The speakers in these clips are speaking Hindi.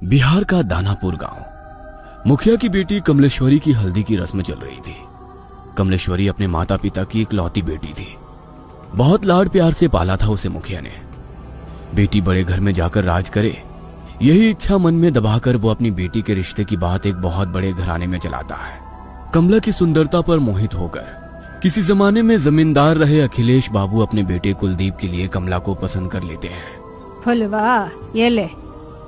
बिहार का दानापुर गांव। मुखिया की बेटी कमलेश्वरी की हल्दी की रस्म चल रही थी। कमलेश्वरी अपने माता पिता की इकलौती बेटी थी। बहुत लाड प्यार से पाला था उसे मुखिया ने। बेटी बड़े घर में जाकर राज करे, यही इच्छा मन में दबाकर वो अपनी बेटी के रिश्ते की बात एक बहुत बड़े घराने में चलाता है। कमला की सुंदरता पर मोहित होकर किसी जमाने में जमींदार रहे अखिलेश बाबू अपने बेटे कुलदीप के लिए कमला को पसंद कर लेते हैं। फुलवा, ये ले,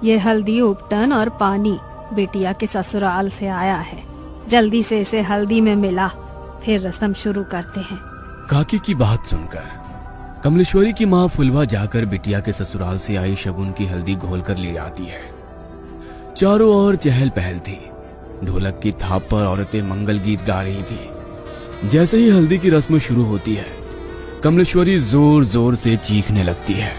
ये हल्दी उपटन और पानी बेटिया के ससुराल से आया है। जल्दी से इसे हल्दी में मिला, फिर रस्म शुरू करते हैं। काकी की बात सुनकर कमलेश्वरी की माँ फुलवा जाकर बिटिया के ससुराल से आई शगुन की हल्दी घोल कर ले आती है। चारों ओर चहल पहल थी। ढोलक की थाप पर औरतें मंगल गीत गा रही थी। जैसे ही हल्दी की रस्म शुरू होती है, कमलेश्वरी जोर जोर से चीखने लगती है।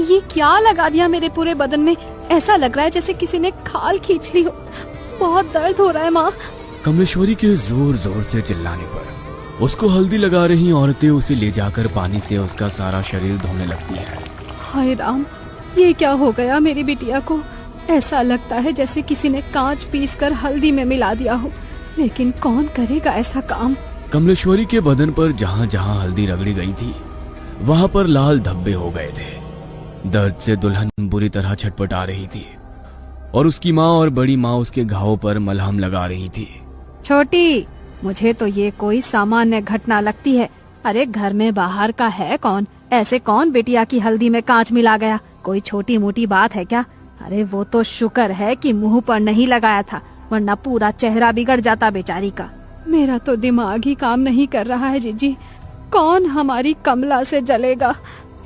ये क्या लगा दिया मेरे पूरे बदन में? ऐसा लग रहा है जैसे किसी ने खाल खींच ली हो। बहुत दर्द हो रहा है माँ। कमलेश्वरी के जोर जोर से चिल्लाने पर उसको हल्दी लगा रही औरतें उसे ले जाकर पानी से उसका सारा शरीर धोने लगती है। हाय राम, ये क्या हो गया मेरी बिटिया को? ऐसा लगता है जैसे किसी ने कांच पीस कर हल्दी में मिला दिया हो, लेकिन कौन करेगा ऐसा काम? कमलेश्वरी के बदन पर जहाँ जहाँ हल्दी रगड़ी गई थी, वहाँ पर लाल धब्बे हो गए थे। दर्द से दुल्हन बुरी तरह छटपटा रही थी और उसकी माँ और बड़ी माँ उसके घावों पर मलहम लगा रही थी। छोटी, मुझे तो ये कोई सामान्य घटना लगती है। अरे घर में बाहर का है कौन? ऐसे कौन बेटिया की हल्दी में कांच मिला गया? कोई छोटी मोटी बात है क्या? अरे वो तो शुक्र है कि मुंह पर नहीं लगाया था, वरना पूरा चेहरा बिगड़ जाता बेचारी का। मेरा तो दिमाग ही काम नहीं कर रहा है जीजी। कौन हमारी कमला से जलेगा?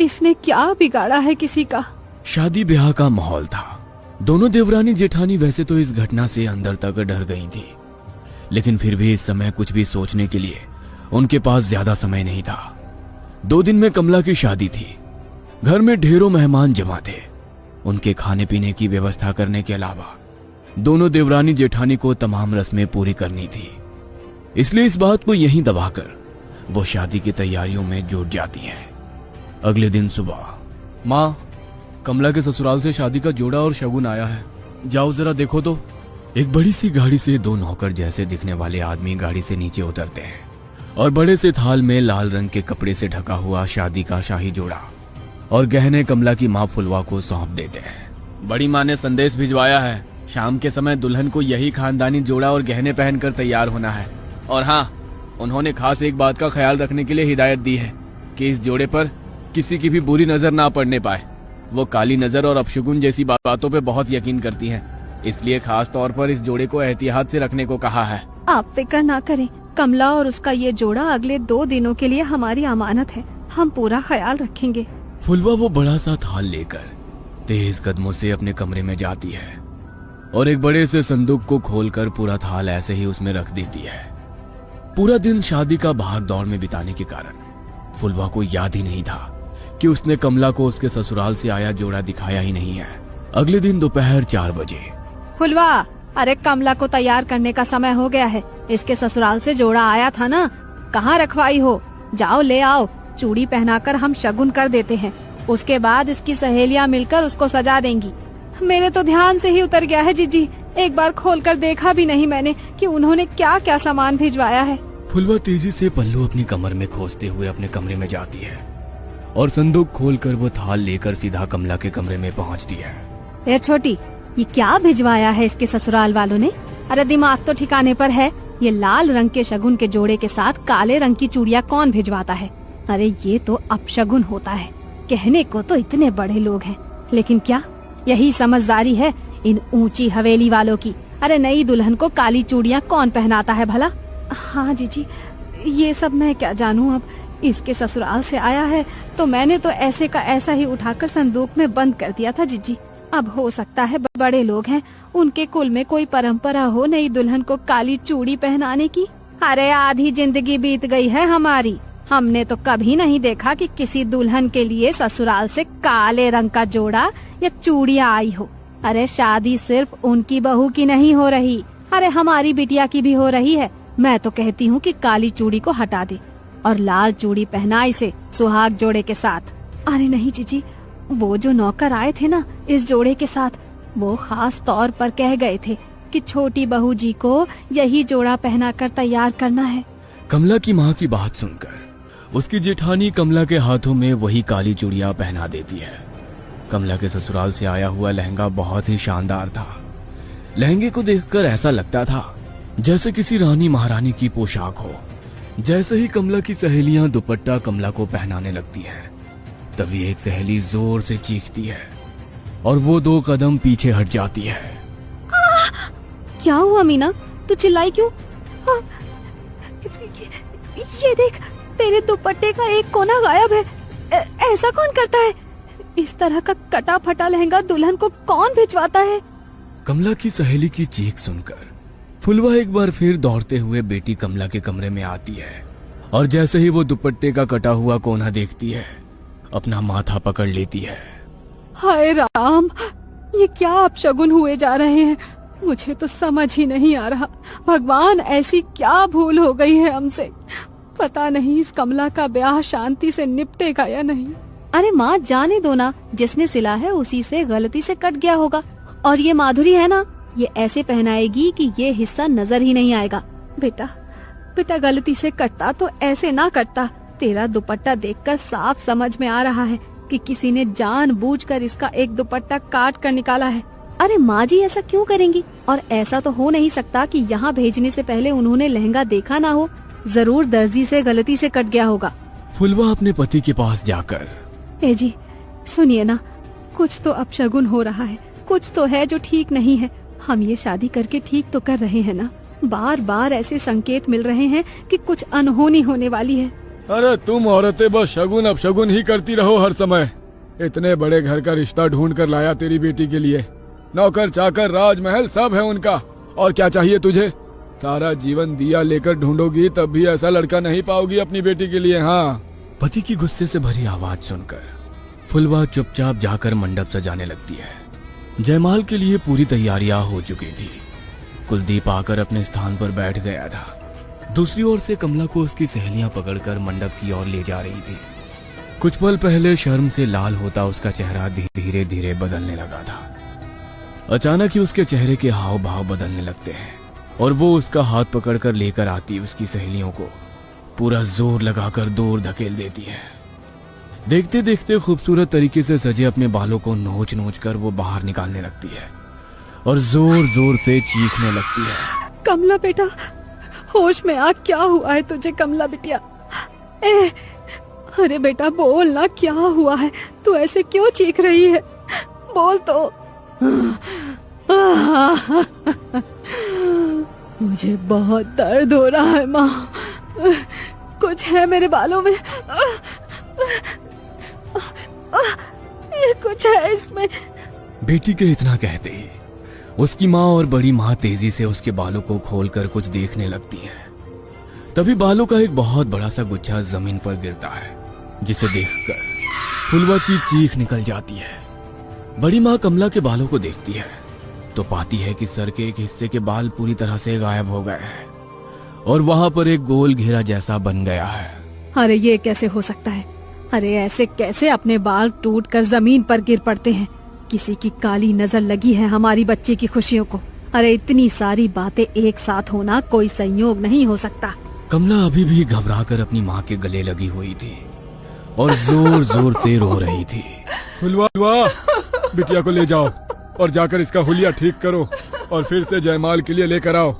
इसने क्या बिगाड़ा है किसी का? शादी ब्याह का माहौल था। दोनों देवरानी जेठानी वैसे तो इस घटना से अंदर तक डर गई थी, लेकिन फिर भी इस समय कुछ भी सोचने के लिए उनके पास ज्यादा समय नहीं था। 2 दिन में कमला की शादी थी। घर में ढेरों मेहमान जमा थे। उनके खाने पीने की व्यवस्था करने के अलावा दोनों देवरानी जेठानी को तमाम रस्में पूरी करनी थी। इसलिए इस बात को यहीं दबाकर वो शादी की तैयारियों में जुट जाती हैं। अगले दिन सुबह, माँ, कमला के ससुराल से शादी का जोड़ा और शगुन आया है, जाओ जरा देखो तो। एक बड़ी सी गाड़ी से 2 नौकर जैसे दिखने वाले आदमी गाड़ी से नीचे उतरते हैं और बड़े से थाल में लाल रंग के कपड़े से ढका हुआ शादी का शाही जोड़ा और गहने कमला की माँ फुलवा को सौंप देते हैं। बड़ी माँ ने संदेश भिजवाया है, शाम के समय दुल्हन को यही खानदानी जोड़ा और गहने पहनकर तैयार होना है। और हाँ, उन्होंने खास एक बात का ख्याल रखने के लिए हिदायत दी है कि इस जोड़े पर किसी की भी बुरी नजर ना पड़ने पाए। वो काली नजर और अपशगुन जैसी बातों पे बहुत यकीन करती हैं, इसलिए खास तौर पर इस जोड़े को एहतियात से रखने को कहा है। आप फिक्र ना करें, कमला और उसका ये जोड़ा अगले 2 दिनों के लिए हमारी अमानत है। हम पूरा ख्याल रखेंगे। फुलवा वो बड़ा सा थाल लेकर तेज कदमों से अपने कमरे में जाती है और एक बड़े से संदूक को खोलकर पूरा थाल ऐसे ही उसमें रख देती है। पूरा दिन शादी का भाग दौड़ में बिताने के कारण फुलवा को याद ही नहीं था कि उसने कमला को उसके ससुराल से आया जोड़ा दिखाया ही नहीं है। अगले दिन दोपहर 4 बजे, फुलवा, अरे कमला को तैयार करने का समय हो गया है। इसके ससुराल से जोड़ा आया था ना, कहाँ रखवाई हो? जाओ ले आओ। चूड़ी पहनाकर हम शगुन कर देते हैं, उसके बाद इसकी सहेलियां मिलकर उसको सजा देंगी। मेरे तो ध्यान से ही उतर गया है जीजी। एक बार खोलकर देखा भी नहीं मैंने कि उन्होंने क्या क्या सामान भिजवाया है। फुलवा तेजी से पल्लू अपनी कमर में खोसते हुए अपने कमरे में जाती है और संदूक खोलकर वो थाल लेकर सीधा कमला के कमरे में पहुंचती है। ए छोटी, ये क्या भिजवाया है इसके ससुराल वालों ने? अरे दिमाग तो ठिकाने पर है। ये लाल रंग के शगुन के जोड़े के साथ काले रंग की चूड़ियाँ कौन भिजवाता है? अरे ये तो अपशगुन होता है। कहने को तो इतने बड़े लोग हैं, लेकिन क्या यही समझदारी है इन ऊंची हवेली वालों की? अरे नई दुल्हन को काली चूड़ियाँ कौन पहनाता है भला? हाँ जीजी, ये सब मैं क्या जानूँ। अब इसके ससुराल से आया है तो मैंने तो ऐसे का ऐसा ही उठाकर संदूक में बंद कर दिया था जीजी। अब हो सकता है बड़े लोग हैं, उनके कुल में कोई परंपरा हो नई दुल्हन को काली चूड़ी पहनाने की। अरे आधी जिंदगी बीत गई है हमारी, हमने तो कभी नहीं देखा कि किसी दुल्हन के लिए ससुराल से काले रंग का जोड़ा या चूड़ियाँ आई हो। अरे शादी सिर्फ उनकी बहू की नहीं हो रही, अरे हमारी बिटिया की भी हो रही है। मैं तो कहती हूँ कि काली चूड़ी को हटा दे और लाल चूड़ी पहना इसे सुहाग जोड़े के साथ। अरे नहीं जीजी, वो जो नौकर आए थे ना इस जोड़े के साथ, वो खास तौर पर कह गए थे कि छोटी बहू जी को यही जोड़ा पहनाकर तैयार करना है। कमला की माँ की बात सुनकर उसकी जेठानी कमला के हाथों में वही काली चूड़ियां पहना देती है। कमला के ससुराल से आया हुआ लहंगा बहुत ही शानदार था। लहंगे को देखकर ऐसा लगता था जैसे किसी रानी महारानी की पोशाक हो। जैसे ही कमला की सहेलियां दुपट्टा कमला को पहनाने लगती हैं, तभी एक सहेली जोर से चीखती है और वो 2 कदम पीछे हट जाती है। क्या हुआ मीना, तू चिल्लाई क्यों? ये देख, तेरे दुपट्टे का एक कोना गायब है। ऐसा कौन करता है? इस तरह का कटा फटा लहंगा दुल्हन को कौन भिजवाता है? कमला की सहेली की चीख सुनकर फुलवा एक बार फिर दौड़ते हुए बेटी कमला के कमरे में आती है और जैसे ही वो दुपट्टे का कटा हुआ कोना देखती है, अपना माथा पकड़ लेती है। हाय राम, ये क्या अपशगुन हुए जा रहे हैं? मुझे तो समझ ही नहीं आ रहा। भगवान, ऐसी क्या भूल हो गई है हमसे? पता नहीं इस कमला का ब्याह शांति से निपटेगा या नहीं। अरे माँ, जाने दो ना, जिसने सिला है उसी से गलती से कट गया होगा। और ये माधुरी है ना, ये ऐसे पहनाएगी कि ये हिस्सा नजर ही नहीं आएगा। बेटा गलती से कटता तो ऐसे ना कटता। तेरा दुपट्टा देखकर साफ समझ में आ रहा है कि किसी ने जानबूझकर इसका एक दुपट्टा काट कर निकाला है। अरे माँ जी, ऐसा क्यों करेंगी? और ऐसा तो हो नहीं सकता कि यहाँ भेजने से पहले उन्होंने लहंगा देखा ना हो। जरूर दर्जी से गलती से कट गया होगा। फुलवा अपने पति के पास जाकर, ए जी सुनिए ना, कुछ तो अपशगुन हो रहा है, कुछ तो है जो ठीक नहीं है। हम ये शादी करके ठीक तो कर रहे हैं ना? बार बार ऐसे संकेत मिल रहे हैं कि कुछ अनहोनी होने वाली है। अरे तुम औरतें बस शगुन अपशगुन ही करती रहो हर समय। इतने बड़े घर का रिश्ता ढूंढ कर लाया तेरी बेटी के लिए। नौकर चाकर राजमहल सब है उनका। और क्या चाहिए तुझे? सारा जीवन दिया लेकर ढूंढोगी तब भी ऐसा लड़का नहीं पाओगी अपनी बेटी के लिए। हाँ। पति की गुस्से से भरी आवाज सुनकर फुलवा चुपचाप जाकर मंडप सजाने लगती है। जयमाल के लिए पूरी तैयारियां हो चुकी थी। कुलदीप आकर अपने स्थान पर बैठ गया था। दूसरी ओर से कमला को उसकी सहेलियां पकड़कर मंडप की ओर ले जा रही थी। कुछ पल पहले शर्म से लाल होता उसका चेहरा धीरे धीरे बदलने लगा था। अचानक ही उसके चेहरे के हाव भाव बदलने लगते हैं और वो उसका हाथ पकड़कर लेकर आती उसकी सहेलियों को पूरा जोर लगाकर दूर धकेल देती है। देखते देखते खूबसूरत तरीके से सजे अपने बालों को नोच नोच कर वो बाहर निकालने लगती है और जोर जोर से चीखने लगती है। कमला बेटा, होश में आ, क्या हुआ है तुझे? कमला बिटिया, अरे बेटा बोल ना, क्या हुआ है? तू ऐसे क्यों चीख रही है? बोल तो। मुझे बहुत दर्द हो रहा है माँ, कुछ है मेरे बालों में, कुछ है इसमें। बेटी के इतना कहते ही उसकी माँ और बड़ी माँ तेजी से उसके बालों को खोलकर कुछ देखने लगती हैं। तभी बालों का एक बहुत बड़ा सा गुच्छा जमीन पर गिरता है, जिसे देखकर फुलवा की चीख निकल जाती है। बड़ी माँ कमला के बालों को देखती है तो पाती है कि सर के एक हिस्से के बाल पूरी तरह से गायब हो गए हैं और वहां पर एक गोल घेरा जैसा बन गया है। अरे ये कैसे हो सकता है? अरे ऐसे कैसे अपने बाल टूटकर जमीन पर गिर पड़ते हैं? किसी की काली नजर लगी है हमारी बच्ची की खुशियों को। अरे इतनी सारी बातें एक साथ होना कोई संयोग नहीं हो सकता। कमला अभी भी घबराकर अपनी माँ के गले लगी हुई थी और जोर जोर से रो रही थी। फुलवा, बिटिया को ले जाओ और जाकर इसका हुलिया ठीक करो और फिर से जयमाल के लिए लेकर आओ।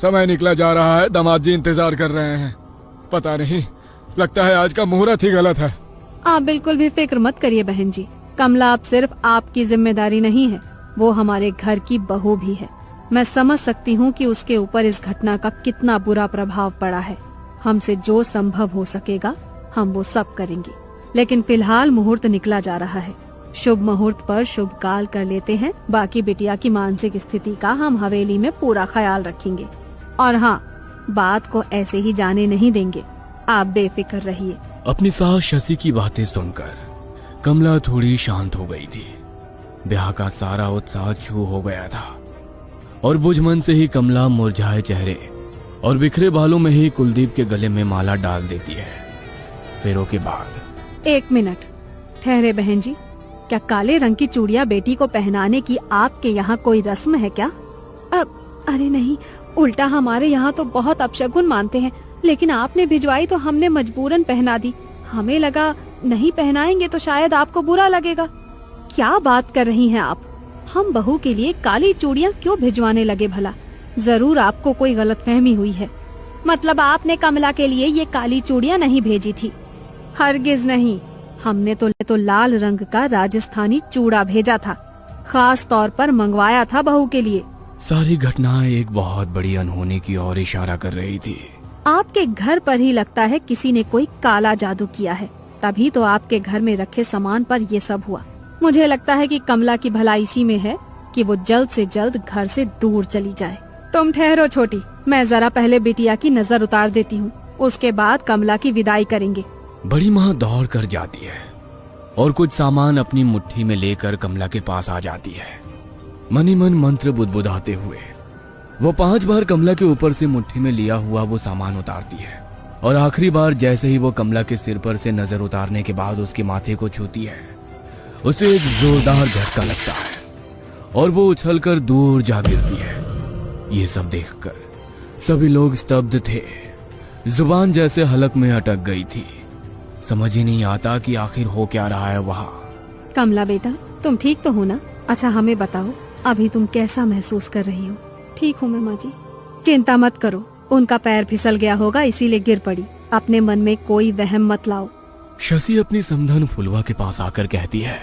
समय निकला जा रहा है, दामाद जी इंतजार कर रहे हैं। पता नहीं, लगता है आज का मुहूर्त ही गलत है। आप बिल्कुल भी फिक्र मत करिए बहन जी, कमला अब सिर्फ आपकी जिम्मेदारी नहीं है, वो हमारे घर की बहू भी है। मैं समझ सकती हूँ कि उसके ऊपर इस घटना का कितना बुरा प्रभाव पड़ा है। हमसे जो संभव हो सकेगा हम वो सब करेंगे, लेकिन फिलहाल मुहूर्त निकला जा रहा है। शुभ मुहूर्त पर शुभ काल कर लेते हैं। बाकी बिटिया की मानसिक स्थिति का हम हवेली में पूरा ख्याल रखेंगे और हाँ, बात को ऐसे ही जाने नहीं देंगे। आप बेफिक्र रहिए। अपनी सास शशि की बातें सुनकर कमला थोड़ी शांत हो गई थी। ब्याह का सारा उत्साह छू हो गया था और बुझमन से ही कमला मुरझाए चेहरे और बिखरे बालों में ही कुलदीप के गले में माला डाल देती है। फेरों के बाद 1 मिनट ठहरे बहन जी, क्या काले रंग की चूड़ियाँ बेटी को पहनाने की आपके यहाँ कोई रस्म है क्या? अरे नहीं, उल्टा हमारे यहाँ तो बहुत अपशगुन मानते हैं, लेकिन आपने भिजवाई तो हमने मजबूरन पहना दी। हमें लगा नहीं पहनाएंगे तो शायद आपको बुरा लगेगा। क्या बात कर रही हैं आप? हम बहू के लिए काली चूड़ियाँ क्यों भिजवाने लगे भला? जरूर आपको कोई गलतफहमी हुई है। मतलब आपने कमला के लिए ये काली चूड़ियाँ नहीं भेजी थी? हरगिज नहीं, हमने तो लाल रंग का राजस्थानी चूड़ा भेजा था, खास तौर पर मंगवाया था बहू के लिए। सारी घटनाएं एक बहुत बड़ी अनहोनी की ओर इशारा कर रही थी। आपके घर पर ही लगता है किसी ने कोई काला जादू किया है, तभी तो आपके घर में रखे सामान पर ये सब हुआ। मुझे लगता है कि कमला की भलाई इसी में है कि वो जल्द से जल्द घर से दूर चली जाए। तुम ठहरो छोटी, मैं जरा पहले बिटिया की नजर उतार देती हूँ, उसके बाद कमला की विदाई करेंगे। बड़ी माँ दौड़ कर जाती है और कुछ सामान अपनी मुट्ठी में लेकर कमला के पास आ जाती है। मनी मन मंत्र बुदबुदाते हुए वो 5 बार कमला के ऊपर से मुट्ठी में लिया हुआ वो सामान उतारती है और आखिरी बार जैसे ही वो कमला के सिर पर से नजर उतारने के बाद उसके माथे को छूती है, उसे एक जोरदार झटका लगता है और वो उछलकर दूर जा गिरती है। ये सब देखकर सभी लोग स्तब्ध थे, जुबान जैसे हलक में अटक गई थी। समझ ही नहीं आता कि आखिर हो क्या रहा है वहाँ। कमला बेटा, तुम ठीक तो हो ना? अच्छा हमें बताओ, अभी तुम कैसा महसूस कर रही हो? ठीक हूँ मैं माँ जी। चिंता मत करो, उनका पैर फिसल गया होगा इसीलिए गिर पड़ी। अपने मन में कोई वहम मत लाओ। शशि अपनी समधन फुलवा के पास आकर कहती है,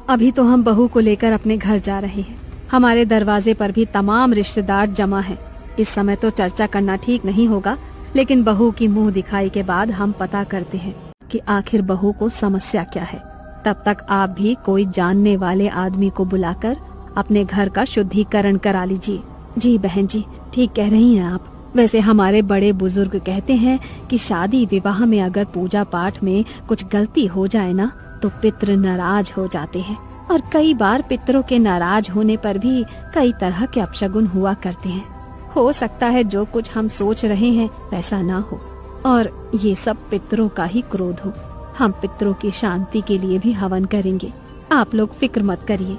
अभी तो हम बहू को लेकर अपने घर जा रहे हैं। हमारे दरवाजे पर भी तमाम रिश्तेदार जमा हैं। इस समय तो चर्चा करना ठीक नहीं होगा, लेकिन बहू की मुंह दिखाई के बाद हम पता करते हैं कि आखिर बहू को समस्या क्या है। तब तक आप भी कोई जानने वाले आदमी को बुलाकर अपने घर का शुद्धिकरण करा लीजिए। जी बहन जी, ठीक कह रही हैं आप। वैसे हमारे बड़े बुजुर्ग कहते हैं कि शादी विवाह में अगर पूजा पाठ में कुछ गलती हो जाए ना, तो पितृ नाराज हो जाते हैं, और कई बार पितरों के नाराज होने पर भी कई तरह के अपशगुन हुआ करते हैं। हो सकता है जो कुछ हम सोच रहे हैं वैसा ना हो, और ये सब पितरों का ही क्रोध हो। हम पितरों की शांति के लिए भी हवन करेंगे, आप लोग फिक्र मत करिए।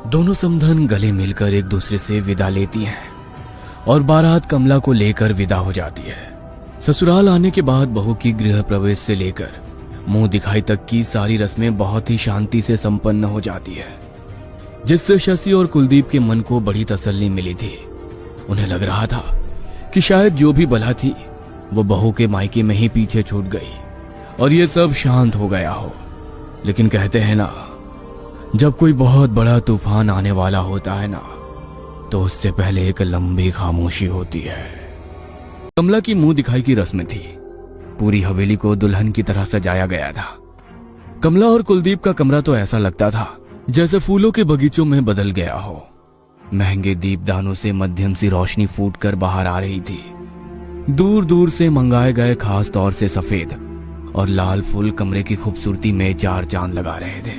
दोनों समधन गले मिलकर एक दूसरे से विदा लेती हैं और बारात कमला को लेकर विदा हो जाती है। ससुराल आने के बाद बहू की गृह प्रवेश से लेकर मुंह दिखाई तक की सारी रस्में बहुत ही शांति से संपन्न हो जाती है, जिससे शशि और कुलदीप के मन को बड़ी तसल्ली मिली थी। उन्हें लग रहा था कि शायद जो भी बला थी वो बहू के मायके में ही पीछे छूट गई और ये सब शांत हो गया हो। लेकिन कहते हैं ना, जब कोई बहुत बड़ा तूफान आने वाला होता है ना, तो उससे पहले एक लंबी खामोशी होती है। कमला की मुंह दिखाई की रस्म थी। पूरी हवेली को दुल्हन की तरह सजाया गया था। कमला और कुलदीप का कमरा तो ऐसा लगता था जैसे फूलों के बगीचों में बदल गया हो। महंगे दीपदानों से मध्यम सी रोशनी फूटकर बाहर आ रही थी। दूर दूर से मंगाए गए खास तौर से सफेद और लाल फूल कमरे की खूबसूरती में 4 चांद लगा रहे थे।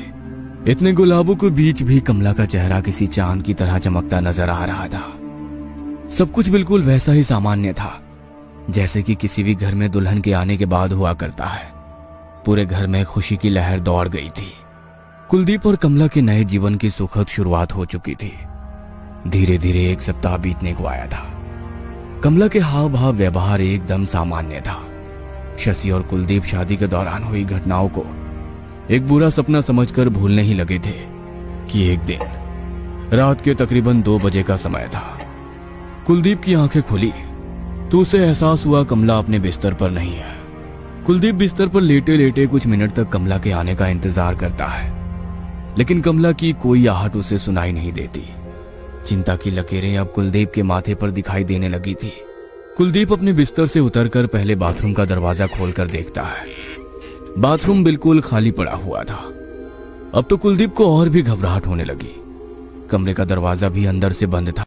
इतने गुलाबों के बीच भी कमला का चेहरा किसी चांद की तरह चमकता नजर आ रहा था। सब कुछ बिल्कुल वैसा ही सामान्य था जैसे कि किसी भी घर में दुल्हन के आने के बाद हुआ करता है। पूरे घर में खुशी की लहर दौड़ गई थी। कुलदीप और कमला के नए जीवन की सुखद शुरुआत हो चुकी थी। धीरे धीरे 1 सप्ताह बीतने को आया था। कमला के हाव भाव व्यवहार एकदम सामान्य था। शशि और कुलदीप शादी के दौरान हुई घटनाओं को एक बुरा सपना समझकर भूलने ही लगे थे कि एक दिन रात के तकरीबन 2 बजे का समय था। कुलदीप की आंखें खुली तो उसे एहसास हुआ कमला अपने बिस्तर पर नहीं है। कुलदीप बिस्तर पर लेटे लेटे कुछ मिनट तक कमला के आने का इंतजार करता है, लेकिन कमला की कोई आहट उसे सुनाई नहीं देती। चिंता की लकीरें अब कुलदीप के माथे पर दिखाई देने लगी थी। कुलदीप अपने बिस्तर से उतरकर पहले बाथरूम का दरवाजा खोलकर देखता है। बाथरूम बिल्कुल खाली पड़ा हुआ था। अब तो कुलदीप को और भी घबराहट होने लगी। कमरे का दरवाजा भी अंदर से बंद था।